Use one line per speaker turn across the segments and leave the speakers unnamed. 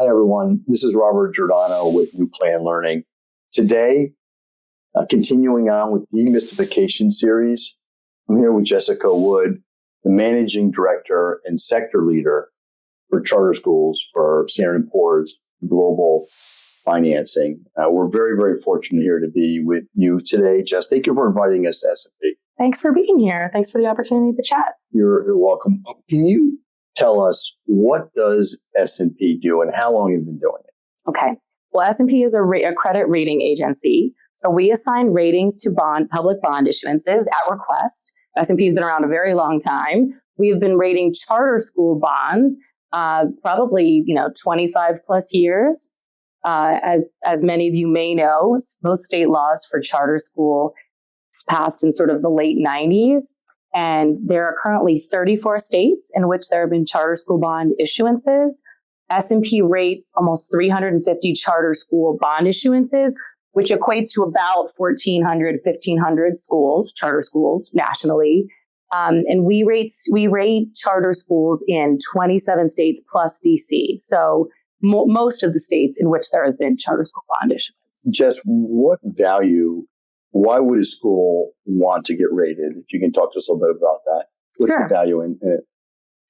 Hi, everyone. This is Robert Giordano with New Plan Learning. Today, continuing on with the Demystification series, I'm here with Jessica Wood, the Managing Director and Sector Leader for Charter Schools for Standard & Poor's Global Financing. We're very, very fortunate here to be with you today. Jess, thank you for inviting us to S&P.
Thanks for being here. Thanks for the opportunity to chat.
You're welcome. Can you tell us, what does S&P do and how long have you been doing it?
Okay. Well, S&P is a credit rating agency. So we assign ratings to public bond issuances at request. S&P has been around a very long time. We have been rating charter school bonds probably 25 plus years. As many of you may know, most state laws for charter school passed in sort of the late 90s. And there are currently 34 states in which there have been charter school bond issuances. S&P rates almost 350 charter school bond issuances, which equates to about 1,400, 1,500 schools, charter schools nationally. And we rate charter schools in 27 states plus DC. So most of the states in which there has been charter school bond issuance.
Jess, why would a school want to get rated? If you can talk to us a little bit about that. What's the value in it?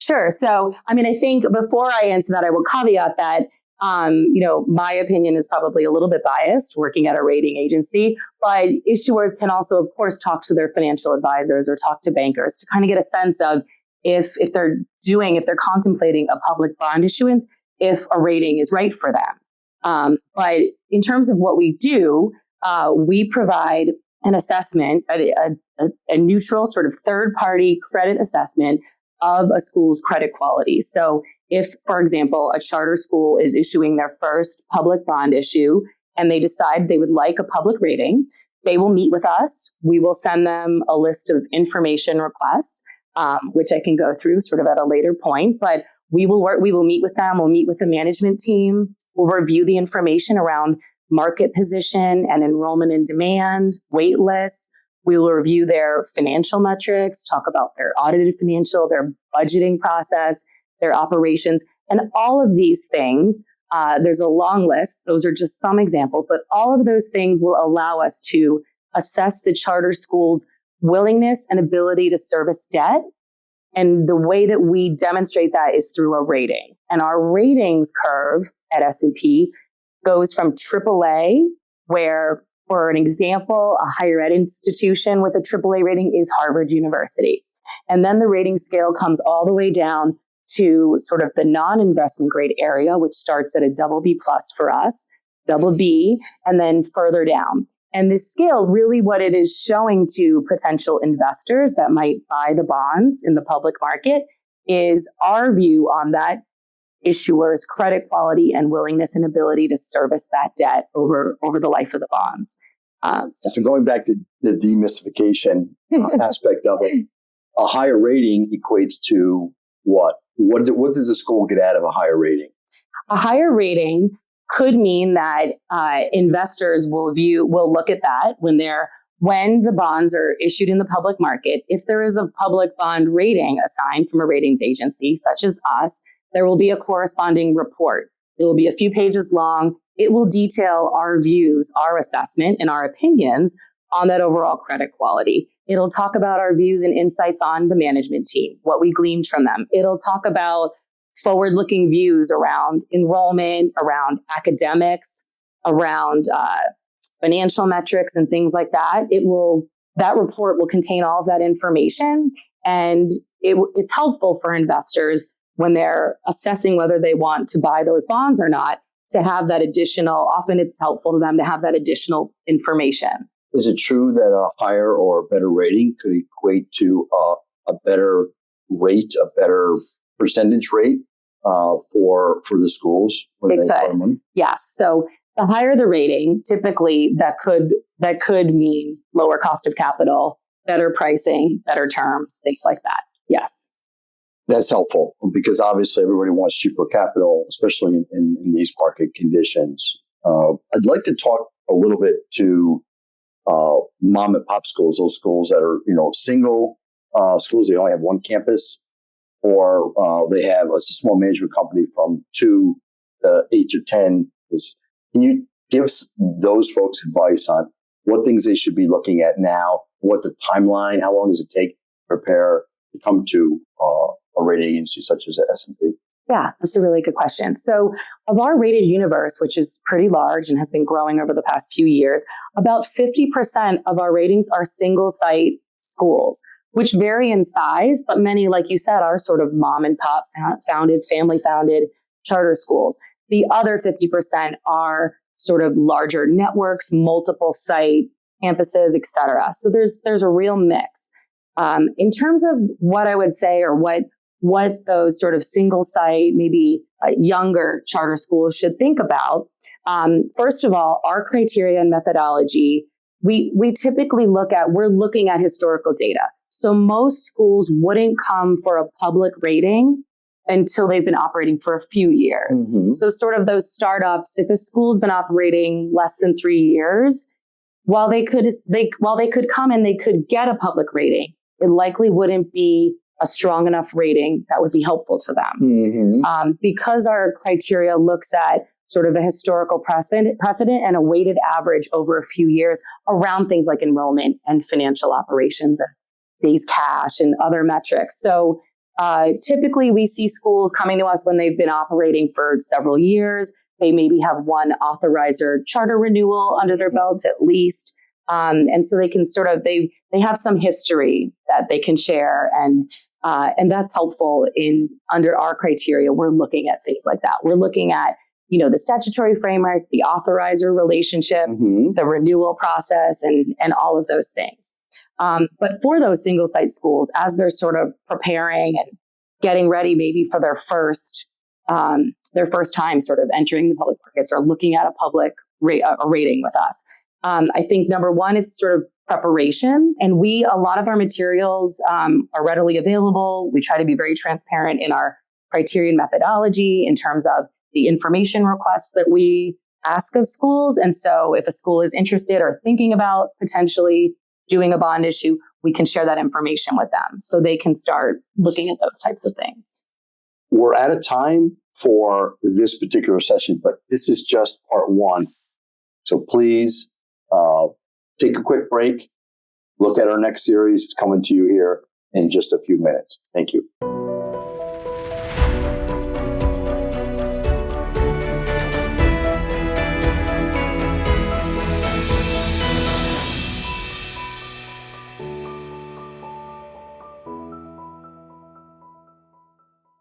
Sure. So, I think before I answer that, I will caveat that, my opinion is probably a little bit biased working at a rating agency, but issuers can also, of course, talk to their financial advisors or talk to bankers to kind of get a sense of if they're contemplating a public bond issuance, if a rating is right for them. But in terms of what we do, we provide an assessment, a neutral sort of third-party credit assessment of a school's credit quality. So if, for example, a charter school is issuing their first public bond issue and they decide they would like a public rating, they will meet with us. We will send them a list of information requests, which I can go through sort of at a later point. But we will meet with them. We'll meet with the management team. We'll review the information around market position and enrollment and demand, wait lists. We will review their financial metrics, talk about their audited financial, their budgeting process, their operations, and all of these things. There's a long list. Those are just some examples, but all of those things will allow us to assess the charter school's willingness and ability to service debt. And the way that we demonstrate that is through a rating. And our ratings curve at S&P goes from AAA, where, for an example, a higher ed institution with a AAA rating is Harvard University. And then the rating scale comes all the way down to sort of the non-investment grade area, which starts at a double B plus for us, double B, and then further down. And this scale, really what it is showing to potential investors that might buy the bonds in the public market is our view on that issuer's credit quality and willingness and ability to service that debt over the life of the bonds.
So going back to the demystification aspect of it, a higher rating equates to what? What does a school get out of a higher rating?
A higher rating could mean that investors will look at that when the bonds are issued in the public market. If there is a public bond rating assigned from a ratings agency such as us, there will be a corresponding report. It will be a few pages long. It will detail our views, our assessment, and our opinions on that overall credit quality. It'll talk about our views and insights on the management team, what we gleaned from them. It'll talk about forward-looking views around enrollment, around academics, around financial metrics and things like that. That report will contain all of that information, and it's helpful for investors when they're assessing whether they want to buy those bonds or not, to have that additional, often it's helpful to them to have that additional information.
Is it true that a higher or better rating could equate to a better rate, a better percentage rate for the schools?
It could. Yes. So the higher the rating, typically that could mean lower cost of capital, better pricing, better terms, things like that. Yes.
That's helpful because obviously everybody wants cheaper capital, especially in these market conditions. I'd like to talk a little bit to mom and pop schools, those schools that are, single schools. They only have one campus, or they have a small management company from 2 8 to 10. Can you give those folks advice on what things they should be looking at now, what the timeline, how long does it take to prepare to come to a rating agency such as the S&P?
Yeah, that's a really good question. So of our rated universe, which is pretty large and has been growing over the past few years, about 50% of our ratings are single site schools, which vary in size, but many, like you said, are sort of mom and pop founded, family founded charter schools. The other 50% are sort of larger networks, multiple site campuses, et cetera. So there's a real mix. In terms of what I would say, or what those sort of single site, maybe younger charter schools should think about. First of all, our criteria and methodology, we typically we're looking at historical data. So most schools wouldn't come for a public rating until they've been operating for a few years. Mm-hmm. So sort of those startups, if a school's been operating less than 3 years, while they could come and they could get a public rating, it likely wouldn't be a strong enough rating that would be helpful to them. Mm-hmm. Because our criteria looks at sort of a historical precedent and a weighted average over a few years around things like enrollment and financial operations and days cash and other metrics. So typically we see schools coming to us when they've been operating for several years. They maybe have one authorizer charter renewal under their belts at least. And so they can sort of, they have some history that they can share, and that's helpful under our criteria. We're looking at things like that. We're looking at, the statutory framework, the authorizer relationship, mm-hmm. the renewal process, and all of those things. But for those single site schools, as they're sort of preparing and getting ready, maybe for their first time sort of entering the public markets or looking at a public rating with us. I think number one, it's sort of preparation. And a lot of our materials are readily available. We try to be very transparent in our criterion methodology in terms of the information requests that we ask of schools. And so if a school is interested or thinking about potentially doing a bond issue, we can share that information with them so they can start looking at those types of things.
We're out of time for this particular session, but this is just part one. So please take a quick break. Look at our next series. It's coming to you here in just a few minutes. Thank you.